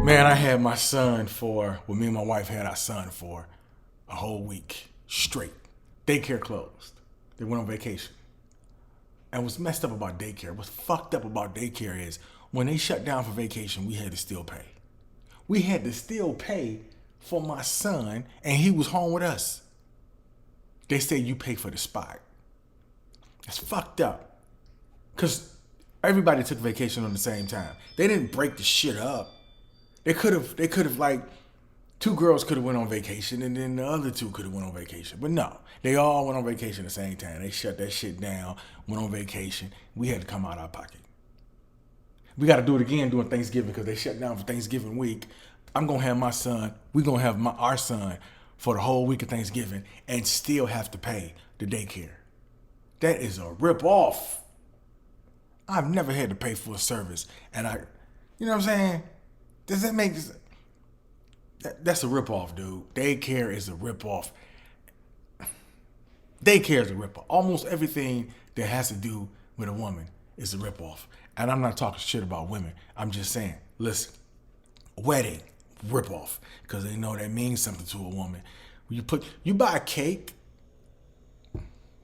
Man, I had my son me and my wife had our son for a whole week straight. Daycare closed. They went on vacation. And what's messed up about daycare, what's fucked up about daycare is when they shut down for vacation, we had to still pay. We had to still pay for my son, and he was home with us. They said you pay for the spot. That's fucked up. Because everybody took vacation on the same time. They didn't break the shit up. They could have like, two girls could have went on vacation and then the other two could have went on vacation. But no, they all went on vacation at the same time. They shut that shit down, went on vacation. We had to come out of our pocket. We got to do it again during Thanksgiving because they shut down for Thanksgiving week. I'm going to have my son, we're going to have our son for the whole week of Thanksgiving and still have to pay the daycare. That is a rip-off. I've never had to pay for a service. And you know what I'm saying? Does that make sense? That's a ripoff, dude. Daycare is a ripoff. Daycare is a ripoff. Almost everything that has to do with a woman is a ripoff. And I'm not talking shit about women. I'm just saying, listen, wedding, ripoff. Because they know that means something to a woman. You buy a cake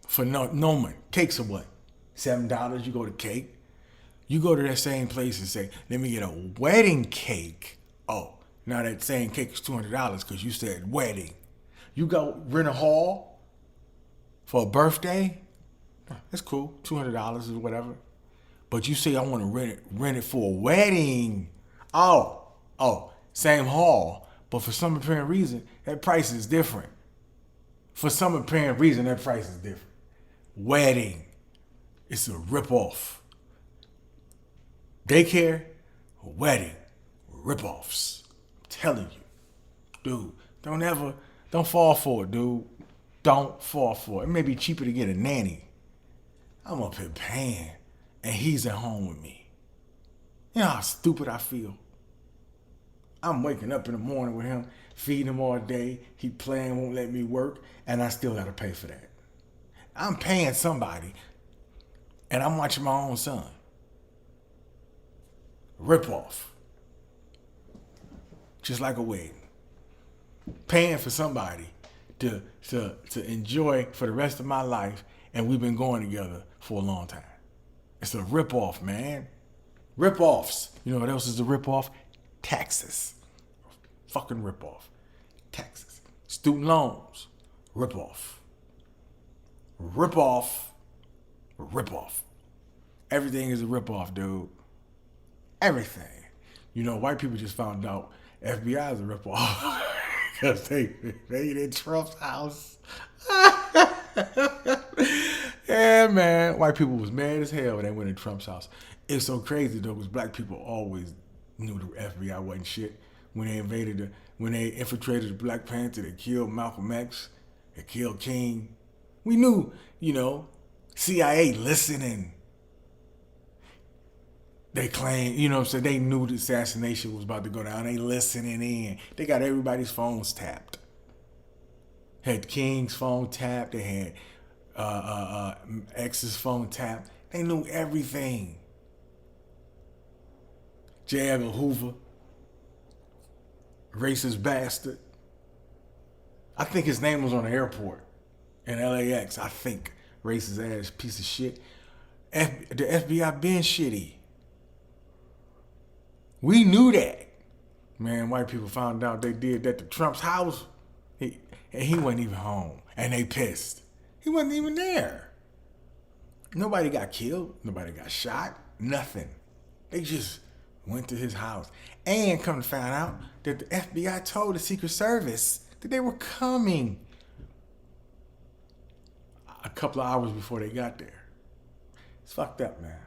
for no money. Cakes are what? $7, you go to cake. You go to that same place and say, let me get a wedding cake. Oh, now that same cake is $200 because you said wedding. You go rent a hall for a birthday. That's cool, $200 or whatever. But you say I want to rent it for a wedding. Oh, same hall, but for some apparent reason, that price is different. For some apparent reason, that price is different. Wedding, it's a ripoff. Daycare, wedding, ripoffs. I'm telling you, dude, don't fall for it, dude. Don't fall for it. It may be cheaper to get a nanny. I'm up here paying, and he's at home with me. You know how stupid I feel? I'm waking up in the morning with him, feeding him all day. He playing, won't let me work, and I still got to pay for that. I'm paying somebody, and I'm watching my own son. Ripoff. Just like a wedding. Paying for somebody to enjoy for the rest of my life, and we've been going together for a long time. It's a ripoff, man. Ripoffs. You know what else is a ripoff? Taxes. Fucking ripoff. Taxes. Student loans. Ripoff. Ripoff. Ripoff. Everything is a ripoff, dude. Everything. You know, white people just found out FBI is a ripoff because they in Trump's house. Yeah, man. White people was mad as hell when they went in Trump's house. It's so crazy though, because black people always knew the FBI wasn't shit. When they infiltrated the Black Panther, they killed Malcolm X, they killed King. We knew, CIA listening. They claim, you know what I'm saying, they knew the assassination was about to go down. They listening in. They got everybody's phones tapped. Had King's phone tapped. They had X's phone tapped. They knew everything. J. Edgar Hoover, racist bastard. I think his name was on the airport in LAX. I think. Racist ass piece of shit. The FBI been shitty. We knew that. Man, white people found out they did that to Trump's house. And he wasn't even home. And they pissed. He wasn't even there. Nobody got killed. Nobody got shot. Nothing. They just went to his house. And come to find out that the FBI told the Secret Service that they were coming a couple of hours before they got there. It's fucked up, man.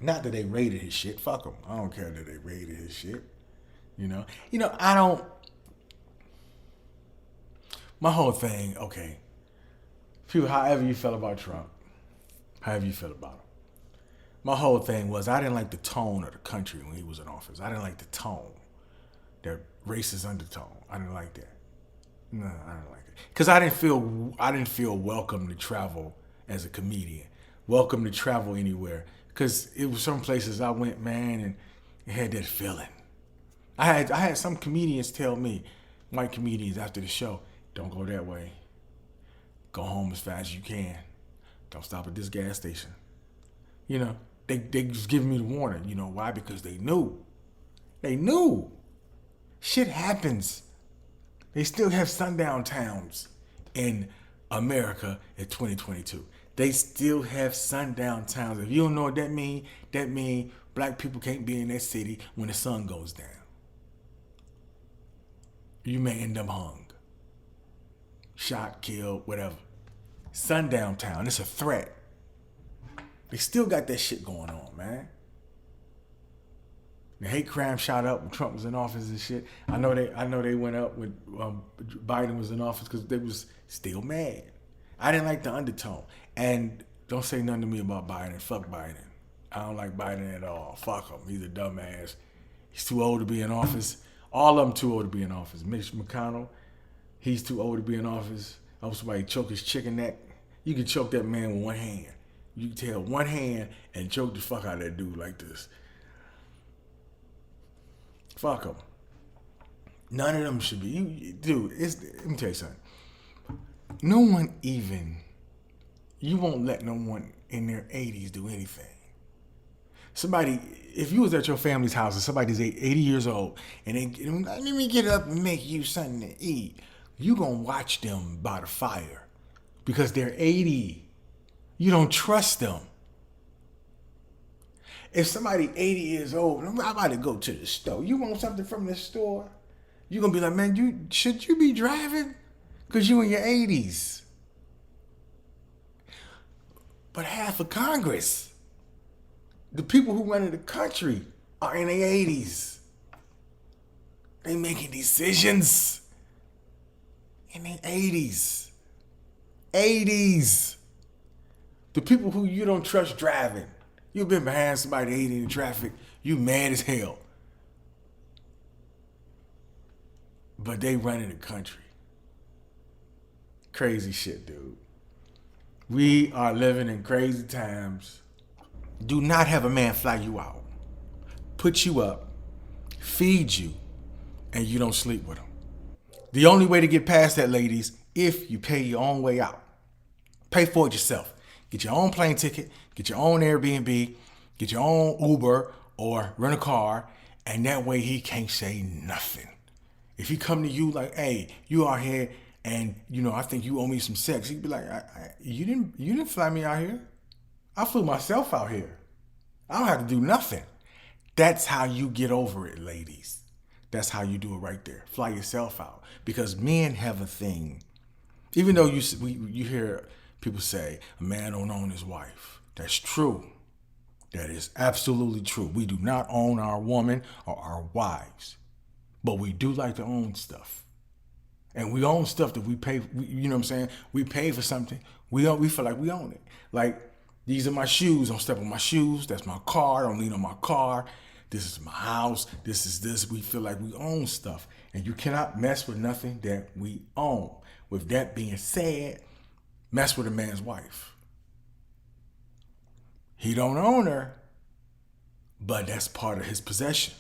Not that they raided his shit. Fuck them. I don't care that they raided his shit. I don't. My whole thing, okay. People, however you felt about Trump, however you feel about him. My whole thing was I didn't like the tone of the country when he was in office. I didn't like the tone, that racist undertone. I didn't like that. No, I didn't like it because I didn't feel welcome to travel as a comedian, welcome to travel anywhere. Because it was some places I went, man, and it had that feeling. I had some comedians tell me, white comedians after the show, don't go that way. Go home as fast as you can. Don't stop at this gas station. You know, they just giving me the warning. You know why? Because they knew. They knew. Shit happens. They still have sundown towns in America in 2022. They still have sundown towns. If you don't know what that mean black people can't be in that city when the sun goes down. You may end up hung, shot, killed, whatever. Sundown town. It's a threat. They still got that shit going on, man. The hate crime shot up when Trump was in office and shit. I know they went up when Biden was in office because they was still mad. I didn't like the undertone. And don't say nothing to me about Biden. Fuck Biden. I don't like Biden at all. Fuck him. He's a dumbass. He's too old to be in office. All of them too old to be in office. Mitch McConnell, he's too old to be in office. I hope somebody choke his chicken neck. You can choke that man with one hand. You can tell one hand and choke the fuck out of that dude like this. Fuck them. None of them should be. Dude, let me tell you something. No one even, you won't let no one in their 80s do anything. Somebody, if you was at your family's house and somebody's 80 years old and they, let me get up and make you something to eat, you gonna watch them by the fire because they're 80. You don't trust them. If somebody 80 years old, I'm about to go to the store. You want something from the store? You're going to be like, man, should you be driving? Because you in your 80s. But half of Congress, the people who run the country are in their 80s. They making decisions in their 80s. 80s. The people who you don't trust driving. You've been behind somebody 80 in traffic. You mad as hell. But they running the country. Crazy shit, dude. We are living in crazy times. Do not have a man fly you out, put you up, feed you, and you don't sleep with him. The only way to get past that, ladies, if you pay your own way out. Pay for it yourself. Get your own plane ticket, get your own Airbnb, get your own Uber or rent a car, and that way he can't say nothing. If he come to you like, hey, you out here and I think you owe me some sex, he'd be like, you didn't fly me out here. I flew myself out here. I don't have to do nothing. That's how you get over it, ladies. That's how you do it right there. Fly yourself out. Because men have a thing. Even though you hear people say a man don't own his wife. That's true. That is absolutely true. We do not own our woman or our wives. But we do like to own stuff. And we own stuff that we pay, you know what I'm saying? We pay for something. We feel like we own it. Like, these are my shoes. Don't step on my shoes. That's my car. Don't lean on my car. This is my house. This is this. We feel like we own stuff. And you cannot mess with nothing that we own. With that being said, mess with a man's wife. He don't own her, but that's part of his possession.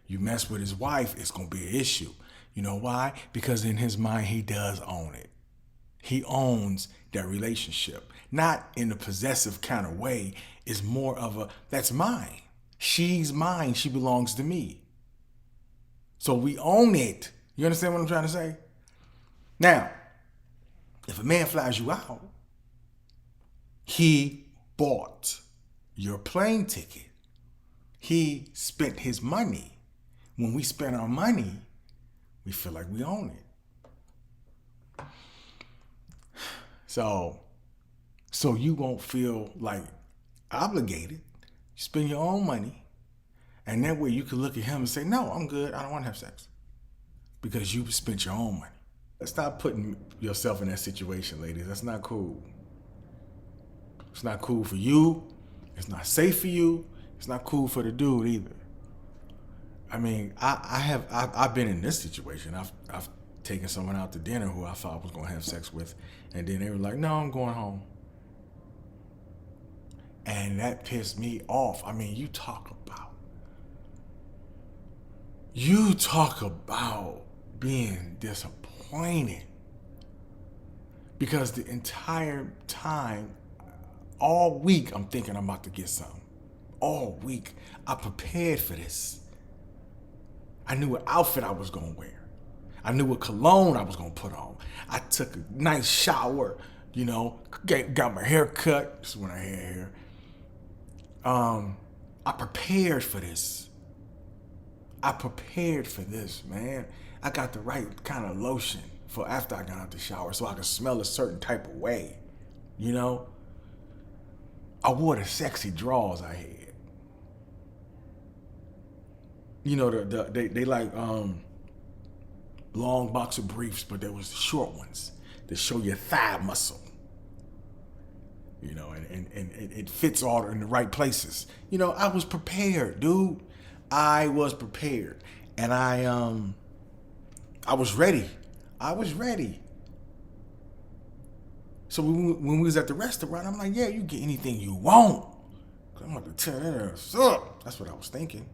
You mess with his wife, it's going to be an issue. You know why? Because in his mind, he does own it. He owns that relationship. Not in a possessive kind of way. It's more of a, that's mine. She's mine. She belongs to me. So we own it. You understand what I'm trying to say? Now, if a man flies you out, he bought your plane ticket. He spent his money. When we spend our money, we feel like we own it. So you won't feel like obligated. You spend your own money, and that way you can look at him and say, no, I'm good. I don't want to have sex. Because you spent your own money. Stop putting yourself in that situation, ladies. That's not cool. It's not cool for you. It's not safe for you. It's not cool for the dude either. I mean, I've been in this situation. I've taken someone out to dinner who I thought I was going to have sex with, and then they were like, no, I'm going home. And that pissed me off. I mean, you talk You talk about being disappointed because the entire time, all week, I'm thinking I'm about to get something. All week, I prepared for this. I knew what outfit I was gonna wear. I knew what cologne I was gonna put on. I took a nice shower, got my hair cut. This is when I had hair. I prepared for this. I prepared for this, man. I got the right kind of lotion for after I got out the shower so I could smell a certain type of way. You know? I wore the sexy drawers I had. They like long boxer briefs, but there was the short ones that show your thigh muscle. And it fits all in the right places. I was prepared, dude. I was prepared. And I was ready. I was ready. So when we was at the restaurant, I'm like, yeah, you get anything you want. I'm about to tear that ass up. That's what I was thinking.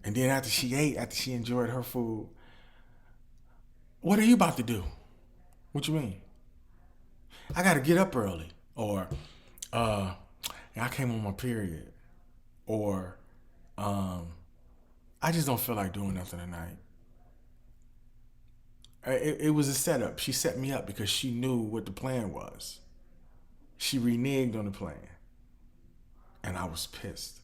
And then after she ate, after she enjoyed her food, what are you about to do? What you mean? I got to get up early. Or, I came on my period. Or, I just don't feel like doing nothing tonight. It was a setup. She set me up because she knew what the plan was. She reneged on the plan. And I was pissed.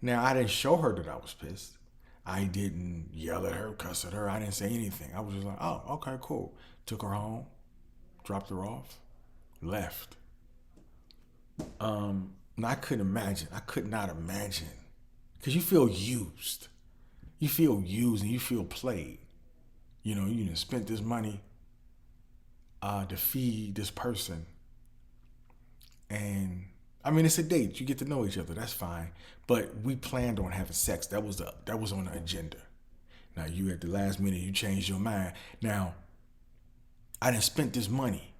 Now, I didn't show her that I was pissed. I didn't yell at her, cuss at her. I didn't say anything. I was just like, oh, okay, cool. Took her home, dropped her off, left. And I couldn't imagine. I could not imagine. Because you feel used. You feel used and you feel played. You done spent this money to feed this person. And I mean, it's a date. You get to know each other. That's fine. But we planned on having sex. That was on the agenda. Now you at the last minute you changed your mind. Now, I done spent this money.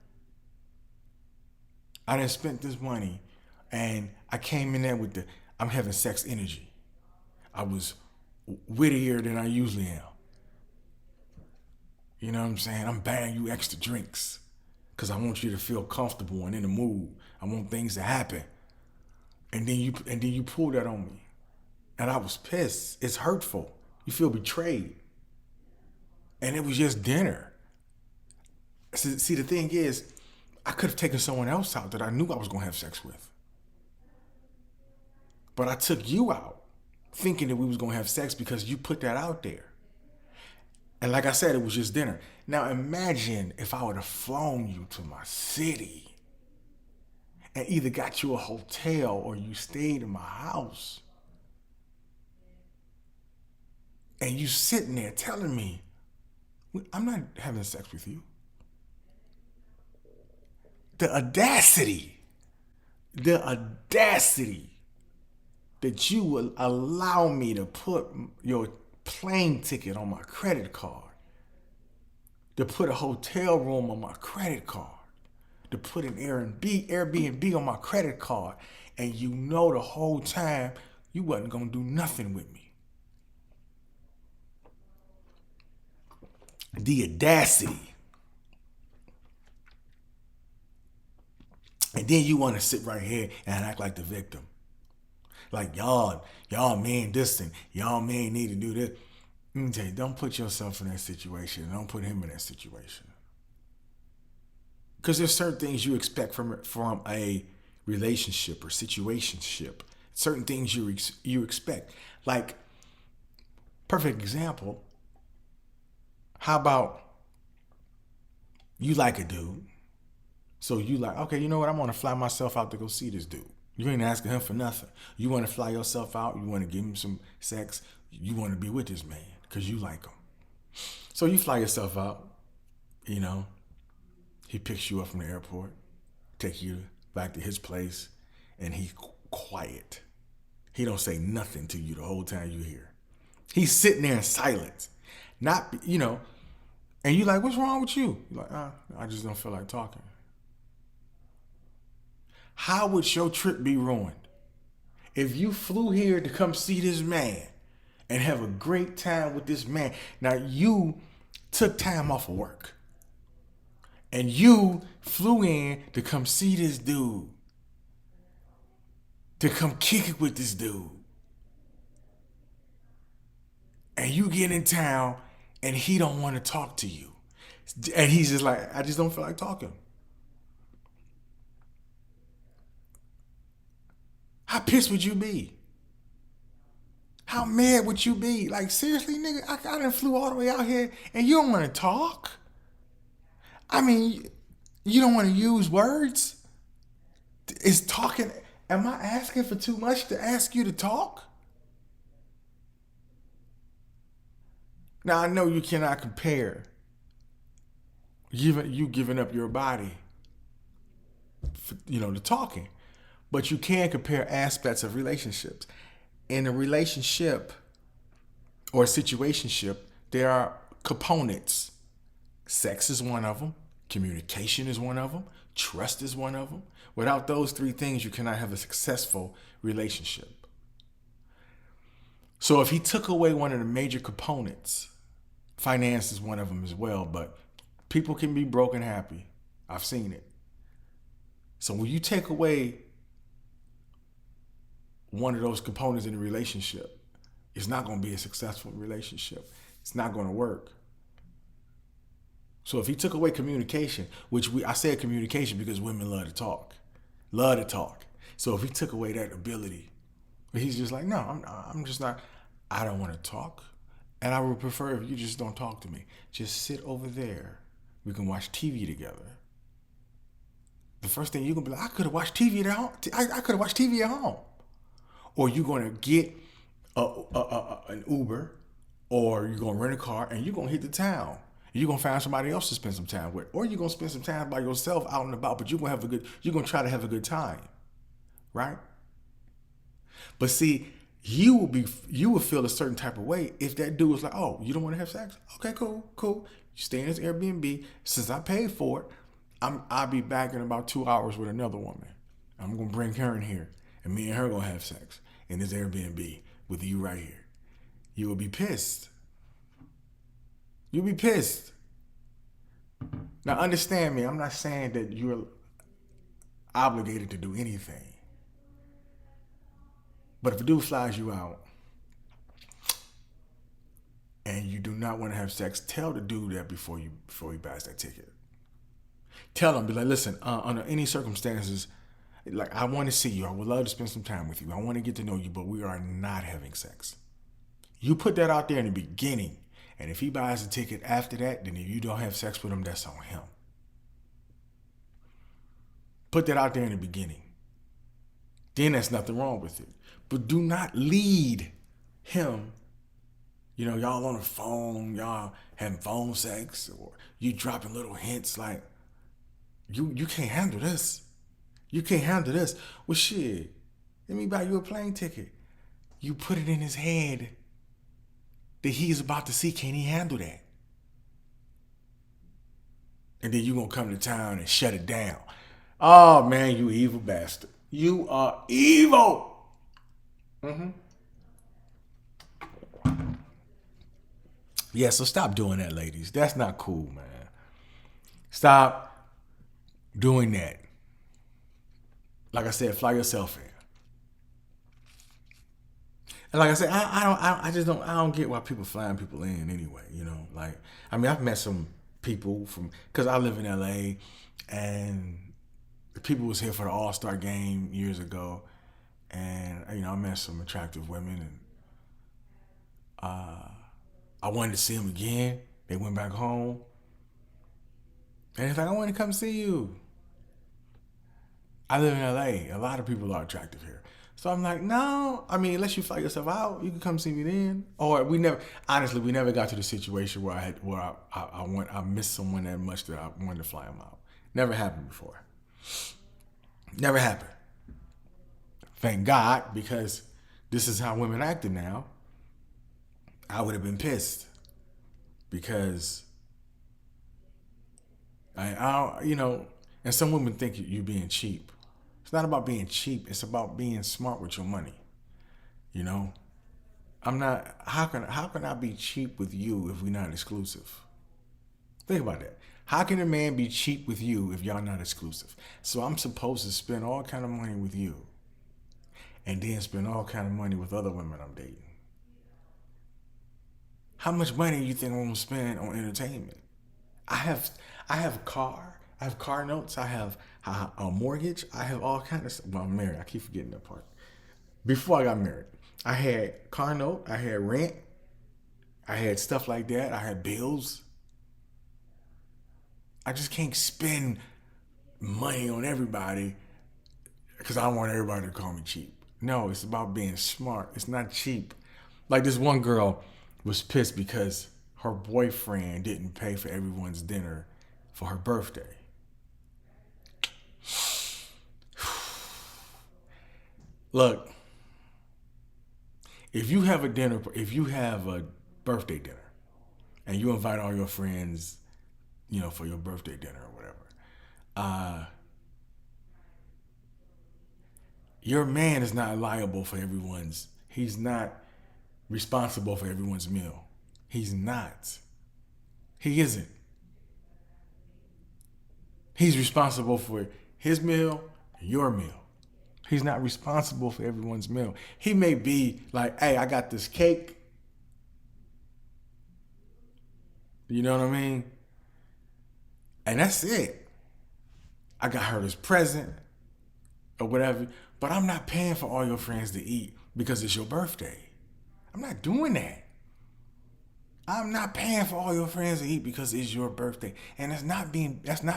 And I came in there with I'm having sex energy. I was wittier than I usually am. You know what I'm saying? I'm buying you extra drinks because I want you to feel comfortable and in the mood. I want things to happen. And then you pulled that on me. And I was pissed. It's hurtful. You feel betrayed. And it was just dinner. See, the thing is, I could have taken someone else out that I knew I was going to have sex with. But I took you out thinking that we was going to have sex because you put that out there. And like I said, it was just dinner. Now imagine if I would have flown you to my city and either got you a hotel or you stayed in my house. And you sitting there telling me, I'm not having sex with you. The audacity that you will allow me to put your plane ticket on my credit card, to put a hotel room on my credit card, to put an Airbnb on my credit card, and the whole time you wasn't gonna do nothing with me. The audacity. And then you want to sit right here and act like the victim. Like y'all man this and y'all man need to do this. Let me tell you, don't put yourself in that situation. Don't put him in that situation. Because there's certain things you expect from a relationship or situationship. Certain things you expect. Like, perfect example. How about you like a dude? So you like, okay, you know what? I'm going to fly myself out to go see this dude. You ain't asking him for nothing. You want to fly yourself out. You want to give him some sex. You want to be with this man because you like him. So you fly yourself out. He picks you up from the airport, take you back to his place, and he's quiet. He don't say nothing to you the whole time you here. He's sitting there in silence. Not, and you like, what's wrong with you? You're like, I just don't feel like talking. How would your trip be ruined if you flew here to come see this man and have a great time with this man. Now you took time off of work and you flew in to come see this dude, to come kick it with this dude. And you get in town and he don't want to talk to you. And he's just like, I just don't feel like talking. How pissed would you be? How mad would you be? Like, seriously, nigga, I done flew all the way out here and you don't want to talk? I mean, you don't want to use words? Is talking, am I asking for too much to ask you to talk? Now, I know you cannot compare you giving up your body, to talking, but you can compare aspects of relationships. In a relationship or a situationship, there are components. Sex is one of them. Communication is one of them. Trust is one of them. Without those three things, you cannot have a successful relationship. So if he took away one of the major components, finance is one of them as well, but people can be broke and happy. I've seen it. So when you take away one of those components in a relationship, it's not going to be a successful relationship. It's not going to work. So if he took away communication, I said communication because women love to talk. So if he took away that ability, he's just like, no, I'm just not, I don't want to talk. And I would prefer if you just don't talk to me. Just sit over there. We can watch TV together. The first thing you're going to be like, I could have watched TV at home. I could have watched TV at home. Or you're going to get an Uber, or you're going to rent a car and you're going to hit the town. You're going to find somebody else to spend some time with. Or you're going to spend some time by yourself out and about, but you're going to try to have a good time. Right? But see, you will feel a certain type of way if that dude was like, oh, you don't want to have sex? Okay, cool. You stay in this Airbnb. Since I paid for it, I'll be back in about 2 hours with another woman. I'm going to bring her in here, and me and her going to have sex in this Airbnb with you right here. You will be pissed. You'll be pissed. Now understand me, I'm not saying that you're obligated to do anything. But if a dude flies you out and you do not want to have sex, tell the dude that before he buys that ticket. Tell him, be like, listen, under any circumstances, like, I want to see you. I would love to spend some time with you. I want to get to know you, but we are not having sex. You put that out there in the beginning, and if he buys a ticket after that, then if you don't have sex with him, that's on him. Put that out there in the beginning. Then there's nothing wrong with it. But do not lead him. Y'all on the phone, y'all having phone sex, or you dropping little hints like, you can't handle this. You can't handle this. Well, shit, let me buy you a plane ticket. You put it in his head that he's about to see, can he handle that? And then you going to come to town and shut it down. Oh, man, you evil bastard. You are evil. Yeah, so stop doing that, ladies. That's not cool, man. Stop doing that. Like I said, fly yourself in. And like I said, I don't get why people flying people in anyway. I've met some people because I live in LA, and the people was here for the All-Star game years ago, and I met some attractive women, and I wanted to see them again. They went back home, and it's like, I want to come see you. I live in LA. A lot of people are attractive here. So I'm like, no. Unless you fly yourself out, you can come see me then. Or we never got to the situation where I missed someone that much that I wanted to fly them out. Never happened before. Never happened. Thank God, because this is how women acted now. I would have been pissed because and some women think you're being cheap. It's not about being cheap. It's about being smart with your money. I'm not. How can I be cheap with you if we're not exclusive? Think about that. How can a man be cheap with you if y'all not exclusive? So I'm supposed to spend all kind of money with you, and then spend all kind of money with other women I'm dating. How much money do you think I'm gonna spend on entertainment? I have I have a car. I have car notes. I have a mortgage. I have all kinds of stuff. Well, I'm married. I keep forgetting that part. Before I got married, I had car note. I had rent. I had stuff like that. I had bills. I just can't spend money on everybody because I don't want everybody to call me cheap. No, it's about being smart. It's not cheap. Like this one girl was pissed because her boyfriend didn't pay for everyone's dinner for her birthday. Look, if you have a birthday dinner and you invite all your friends, for your birthday dinner or whatever, uh, your man is not liable for everyone's, he's not responsible for everyone's meal. He's not. He isn't. He's responsible for his meal, your meal. He's not responsible for everyone's meal. He may be like, hey, I got this cake. You know what I mean? And that's it. I got her this present or whatever. But I'm not paying for all your friends to eat because it's your birthday. I'm not doing that. I'm not paying for all your friends to eat because it's your birthday. And that's not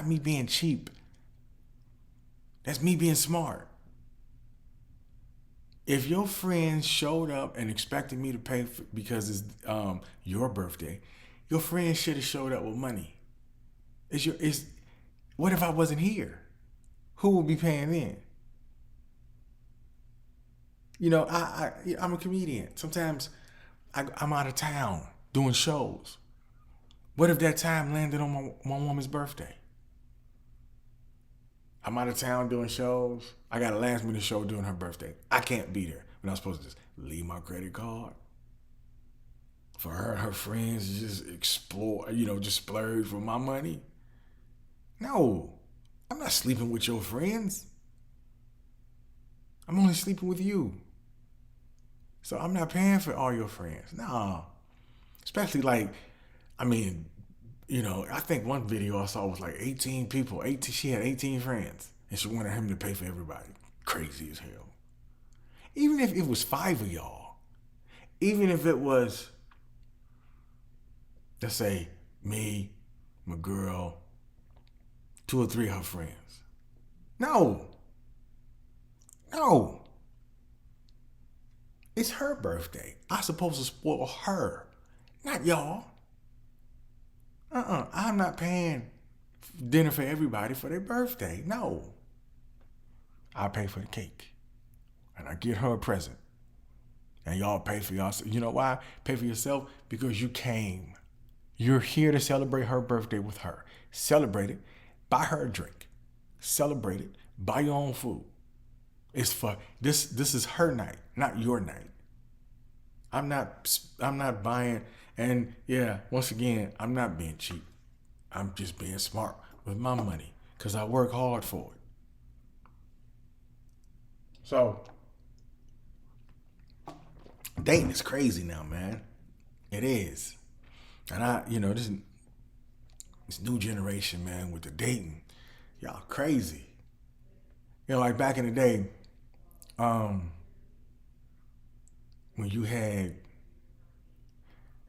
me being cheap. That's me being smart. If your friends showed up and expected me to pay because it's your birthday, your friends should have showed up with money. What if I wasn't here? Who would be paying then? I'm a comedian. Sometimes I'm out of town doing shows. What if that time landed on my woman's birthday? I'm out of town doing shows. I got a last minute show during her birthday. I can't be there. But I'm supposed to just leave my credit card for her and her friends to just explore, just splurge for my money. No, I'm not sleeping with your friends. I'm only sleeping with you. So I'm not paying for all your friends. No. Especially I think one video I saw was like 18 people. She had 18 friends. And she wanted him to pay for everybody. Crazy as hell. Even if it was 5 of y'all. Even if it was, let's say, me, my girl, 2 or 3 of her friends. No. It's her birthday. I'm supposed to spoil her, not y'all. I'm not paying dinner for everybody for their birthday. No. I pay for the cake. And I get her a present. And y'all pay for y'all. You know why? Pay for yourself? Because you came. You're here to celebrate her birthday with her. Celebrate it. Buy her a drink. Celebrate it. Buy your own food. It's for this is her night, not your night. I'm not buying, and yeah, once again, I'm not being cheap. I'm just being smart with my money because I work hard for it. So dating is crazy now, man. It is. And this new generation, man, with the dating, y'all crazy. Like back in the day, when you had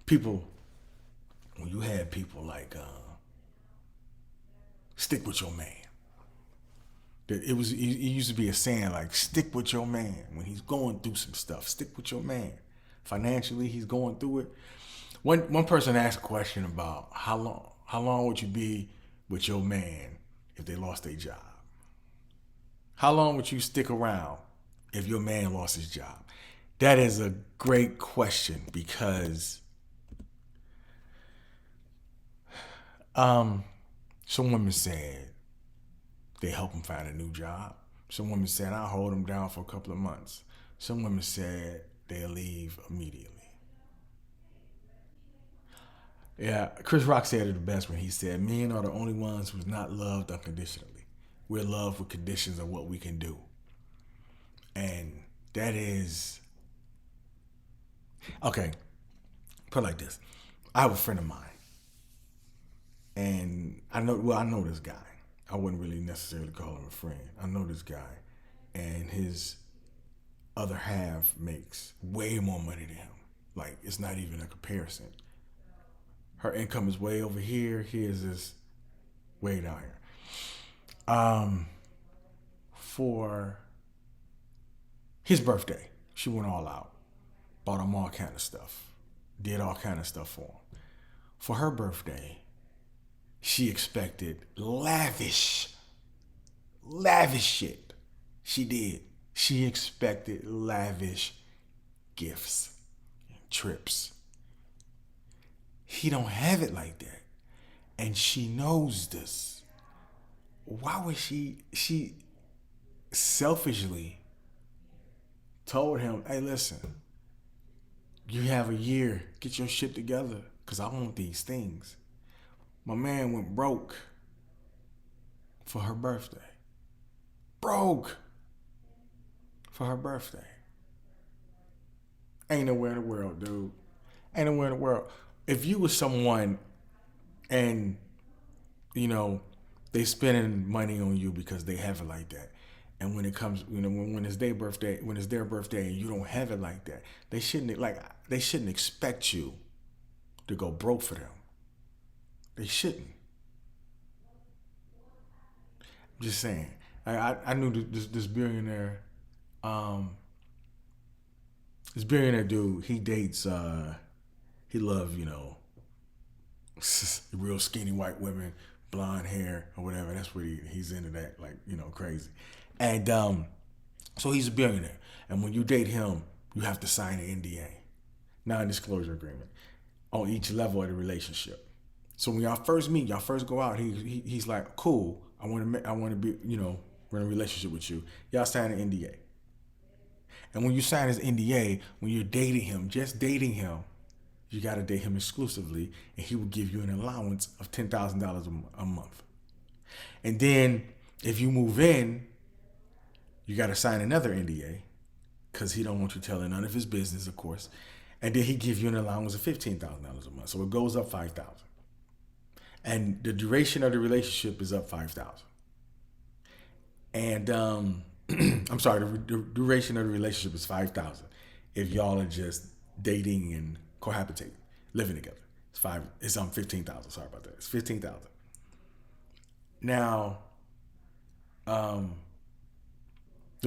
people, like stick with your man. It used to be a saying like stick with your man when he's going through some stuff. Stick with your man. Financially, he's going through it. One person asked a question about how long would you be with your man if they lost their job? How long would you stick around if your man lost his job? That is a great question because some women said they help him find a new job. Some women said I'll hold him down for a couple of months. Some women said they'll leave immediately. Yeah, Chris Rock said it the best when he said, "Men are the only ones who's not loved unconditionally. We're loved with conditions of what we can do." And that is okay. Put it like this: I have a friend of mine, and I know this guy. I wouldn't really necessarily call him a friend. I know this guy, and his other half makes way more money than him. Like it's not even a comparison. Her income is way over here. His is way down here. Um, for his birthday, she went all out, bought him all kind of stuff, did all kind of stuff for him. For her birthday, she expected lavish shit. She did. She expected lavish gifts, trips. He don't have it like that, and she knows this. Why would she selfishly told him, "Hey, listen, you have a year. Get your shit together, cause I want these things." My man went broke for her birthday. Broke for her birthday. Ain't nowhere in the world, dude. Ain't nowhere in the world. If you was someone and you know they spending money on you because they have it like that, and when it comes, when it's their birthday, when it's their birthday, and you don't have it like that, they shouldn't expect you to go broke for them. They shouldn't. I'm just saying. I knew this billionaire, um, this billionaire dude. He dates. He loves real skinny white women, blonde hair or whatever. That's what he's into that, like crazy. And so he's a billionaire. And when you date him, you have to sign an NDA, non-disclosure agreement, on each level of the relationship. So when y'all first meet, y'all first go out, he's like, "Cool, I want to be, we're in a relationship with you." Y'all sign an NDA. And when you sign his NDA, when you're dating him, just dating him, you got to date him exclusively, and he will give you an allowance of $10,000 a month. And then if you move in, you got to sign another NDA because he don't want you telling none of his business, of course. And then he give you an allowance of $15,000 a month, so it goes up 5,000. And the duration of the relationship is up 5,000. And I'm sorry, the duration of the relationship is 5,000. If y'all are just dating and cohabitating, living together, it's five. It's 15,000. Sorry about that. It's 15,000. Now, the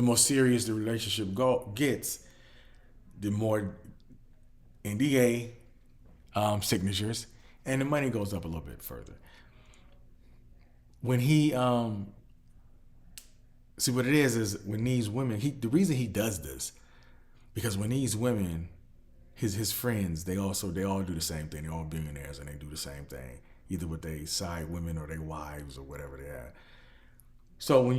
more serious the relationship gets, the more NDA signatures, and the money goes up a little bit further. When he see what it is when these women, the reason he does this, because when these women, his friends, they all do the same thing. They're all billionaires and they do the same thing, either with their side women or their wives or whatever they are. So when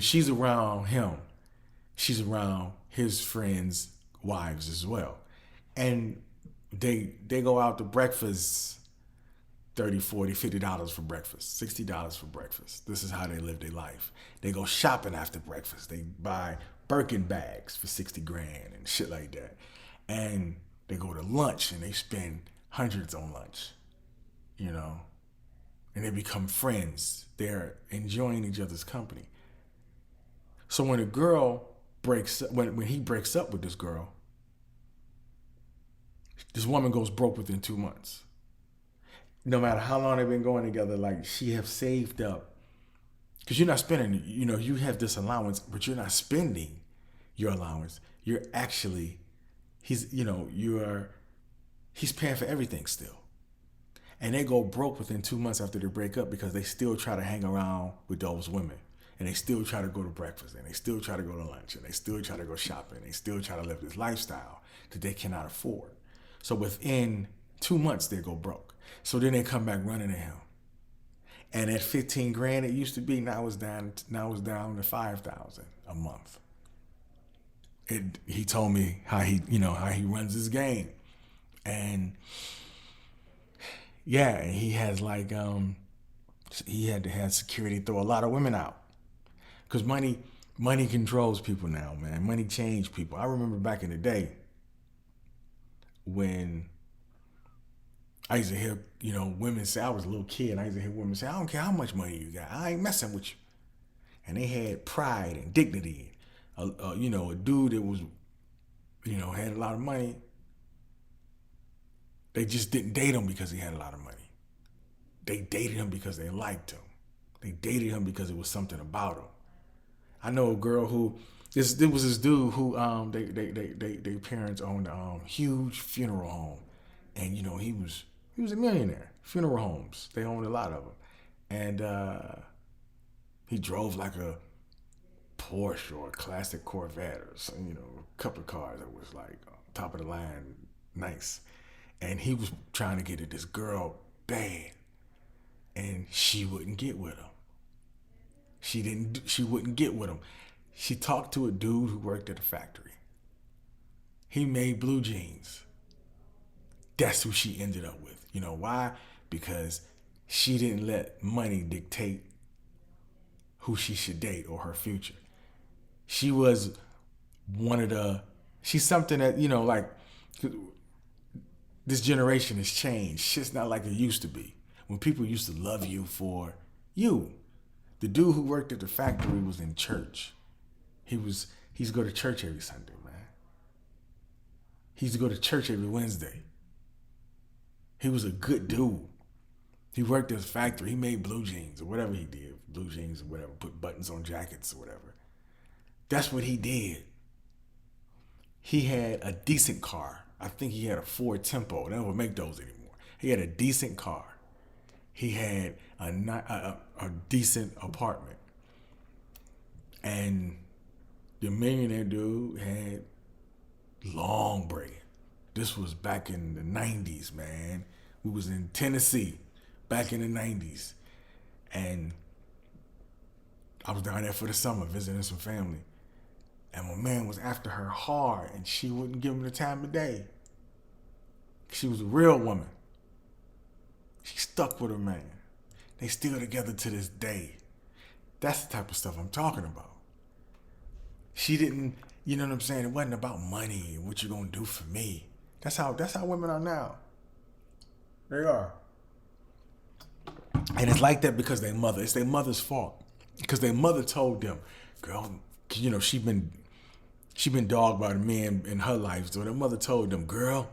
she's around him, she's around his friends' wives as well. And they go out to breakfast, 30, 40, $50 for breakfast, $60 for breakfast. This is how they live their life. They go shopping after breakfast. They buy Birkin bags for 60 grand and shit like that. And they go to lunch and they spend hundreds on lunch, and they become friends. They're enjoying each other's company. So when when he breaks up with this woman goes broke within 2 months. No matter how long they've been going together, like she have saved up, because you're not spending, you have this allowance, but you're not spending your allowance. You're actually, he's paying for everything still. And they go broke within 2 months after they break up because they still try to hang around with those women. And they still try to go to breakfast, and they still try to go to lunch, and they still try to go shopping. They still try to live this lifestyle that they cannot afford. So within 2 months, they go broke. So then they come back running to him. And at 15 grand it used to be, now it's down to 5,000 a month. He told me how he runs his game. And yeah, he has he had to have security throw a lot of women out because money controls people now, man. Money changed people. I remember back in the day when I used to hear, women say, I was a little kid. I used to hear women say, I don't care how much money you got. I ain't messing with you. And they had pride and dignity. A dude that was, had a lot of money. They just didn't date him because he had a lot of money. They dated him because they liked him. They dated him because it was something about him. I know a girl who there was this dude who they parents owned a huge funeral home, and he was a millionaire. Funeral homes, they owned a lot of them, and he drove like a Porsche or a classic Corvette or some, a couple of cars that was like top of the line, nice, and he was trying to get at this girl bad, and she wouldn't get with him. She wouldn't get with him. She talked to a dude who worked at a factory. He made blue jeans. That's who she ended up with. You know why? Because she didn't let money dictate who she should date or her future. She was she's something that, like this generation has changed. Shit's not like it used to be. When people used to love you for you. The dude who worked at the factory was in church. He's go to church every Sunday, man. He used to go to church every Wednesday. He was a good dude. He worked at his factory. He made blue jeans or whatever he did. Blue jeans or whatever. Put buttons on jackets or whatever. That's what he did. He had a decent car. I think he had a Ford Tempo. They don't make those anymore. He had a decent car. He had a decent apartment. And the millionaire dude had long braid. This was back in the 90s, man. We was in Tennessee back in the 90s. And I was down there for the summer visiting some family. And my man was after her hard, and she wouldn't give him the time of day. She was a real woman. She stuck with her man. They still together to this day. That's the type of stuff I'm talking about. She didn't, you know what I'm saying? It wasn't about money and what you gonna do for me. That's how women are now. They are. And it's like that because it's their mother's fault. Because their mother told them, girl, she been dogged by the men in her life. So their mother told them, girl,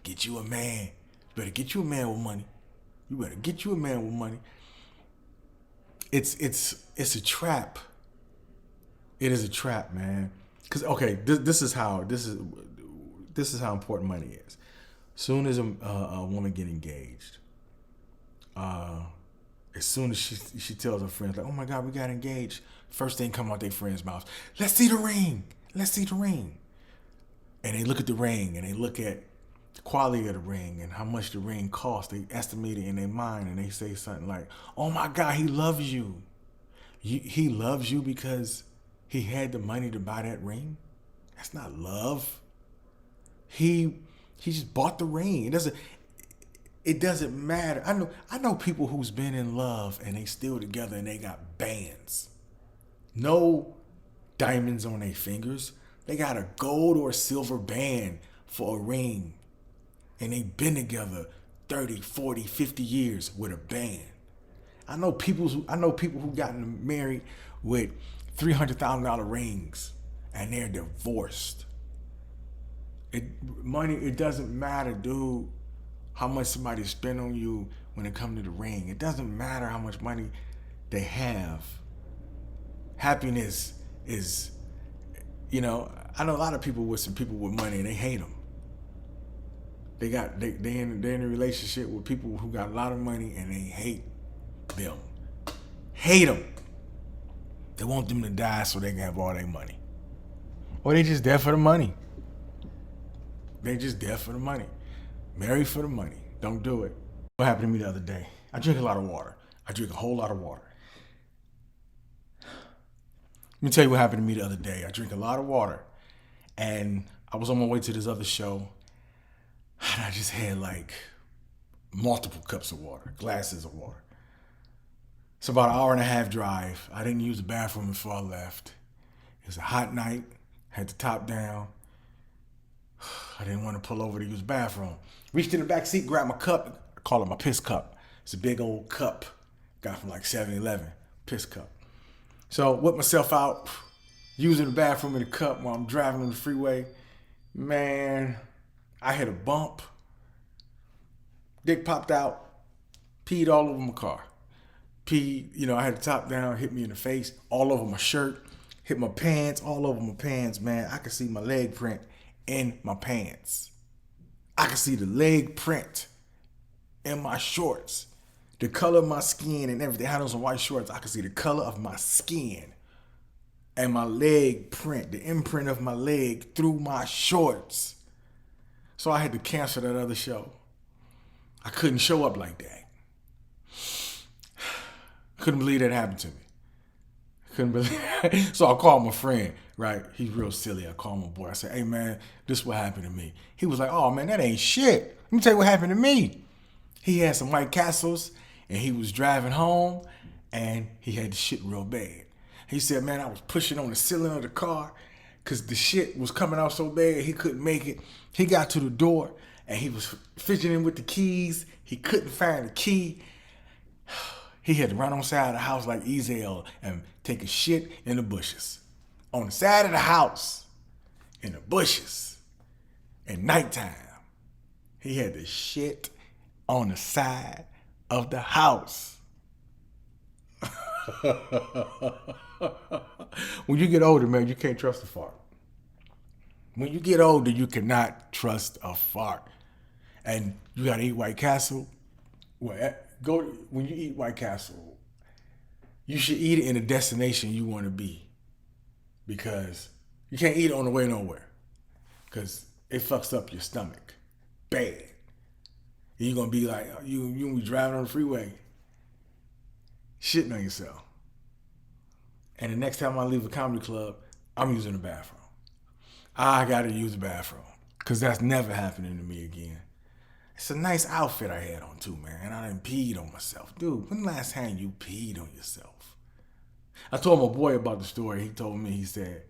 get you a man. You better get you a man with money. You better get you a man with money. It's a trap. It is a trap, man. Cause okay, this is how important money is. Soon as a woman get engaged, as soon as she tells her friends like, oh my God, we got engaged. First thing come out their friends' mouths, let's see the ring. Let's see the ring. And they look at the ring and they look at the quality of the ring and how much the ring costs. They estimate it in their mind and they say something like, oh my God, he loves you. He loves you because he had the money to buy that ring? That's not love. He just bought the ring. It doesn't matter. I know people who's been in love and they still together and they got bands. No diamonds on their fingers. They got a gold or a silver band for a ring. And they've been together 30, 40, 50 years with a band. I know people who gotten married with $300,000 rings and they're divorced. It doesn't matter, dude, how much somebody spend on you when it comes to the ring. It doesn't matter how much money they have. Happiness is, I know a lot of people with money and they hate them. They in a relationship with people who got a lot of money and they hate them. Hate them. They want them to die so they can have all their money. Or they just there for the money. They just there for the money. Marry for the money. Don't do it. What happened to me the other day? I drink a lot of water. I drink a whole lot of water. Let me tell you what happened to me the other day. I drink a lot of water. And I was on my way to this other show. And I just had like multiple cups of water, glasses of water. It's about an hour and a half drive. I didn't use the bathroom before I left. It was a hot night, had the top down. I didn't want to pull over to use the bathroom. Reached in the back seat, grabbed my cup. I call it my piss cup. It's a big old cup. Got from like 7-Eleven, piss cup. So whipped myself out, using the bathroom in the cup while I'm driving on the freeway. Man, I hit a bump. Dick popped out, peed all over my car. Peed, I had the top down, hit me in the face, all over my shirt, hit my pants, all over my pants, man. I could see my leg print in my pants. I could see the leg print in my shorts. The color of my skin and everything. I had on some white shorts. I could see the color of my skin and my leg print, the imprint of my leg through my shorts. So I had to cancel that other show. I couldn't show up like that. Couldn't believe that happened to me. Couldn't believe it. So I called my friend, right? He's real silly. I called my boy. I said, hey, man, this is what happened to me. He was like, oh, man, that ain't shit. Let me tell you what happened to me. He had some White Castles, and he was driving home, and he had the shit real bad. He said, man, I was pushing on the ceiling of the car because the shit was coming out so bad he couldn't make it. He got to the door, and he was fidgeting with the keys. He couldn't find the key. He had to run on the side of the house like Ezel and take a shit in the bushes. On the side of the house, in the bushes, at nighttime. He had to shit on the side of the house. When you get older, man, you can't trust a fart. When you get older, you cannot trust a fart. And you gotta eat White Castle. When you eat White Castle, you should eat it in a destination you want to be, because you can't eat it on the way nowhere, because it fucks up your stomach bad. And you're gonna be like, you gonna be driving on the freeway, shitting on yourself. And the next time I leave a comedy club, I'm using the bathroom. I gotta use the bathroom, because that's never happening to me again. It's a nice outfit I had on too, man. I done peed on myself. Dude, when the last time you peed on yourself? I told my boy about the story. He told me, he said,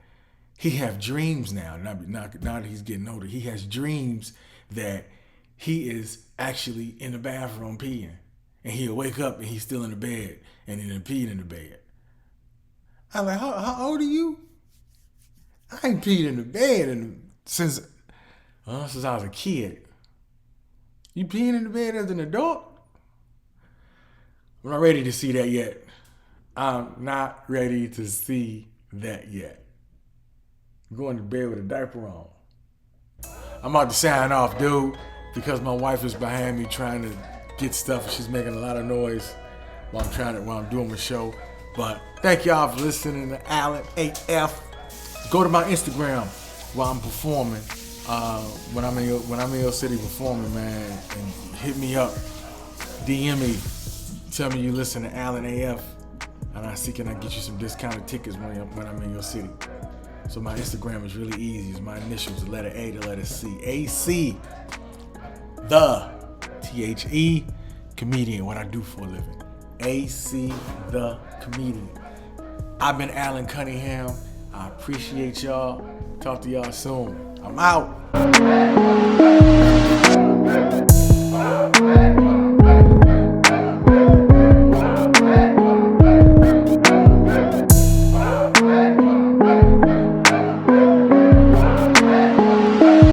he have dreams now. Now that he's getting older, he has dreams that he is actually in the bathroom peeing. And he'll wake up and he's still in the bed and then peed in the bed. I'm like, how old are you? I ain't peed in the bed since I was a kid. You peeing in the bed as an adult? I'm not ready to see that yet. I'm not ready to see that yet. I'm going to bed with a diaper on. I'm about to sign off, dude, because my wife is behind me trying to get stuff. She's making a lot of noise while I'm doing my show. But thank y'all for listening to Allan AF. Go to my Instagram while I'm performing. When I'm in your city performing, man, and hit me up, DM me, tell me you listen to Allan AF, and I see can I get you some discounted tickets when I'm in your city. So my Instagram is really easy. It's my initials, the letter A, the letter C, AC, the THE comedian. What I do for a living, AC the comedian. I've been Allan Cunningham. I appreciate y'all. Talk to y'all soon. I'm out.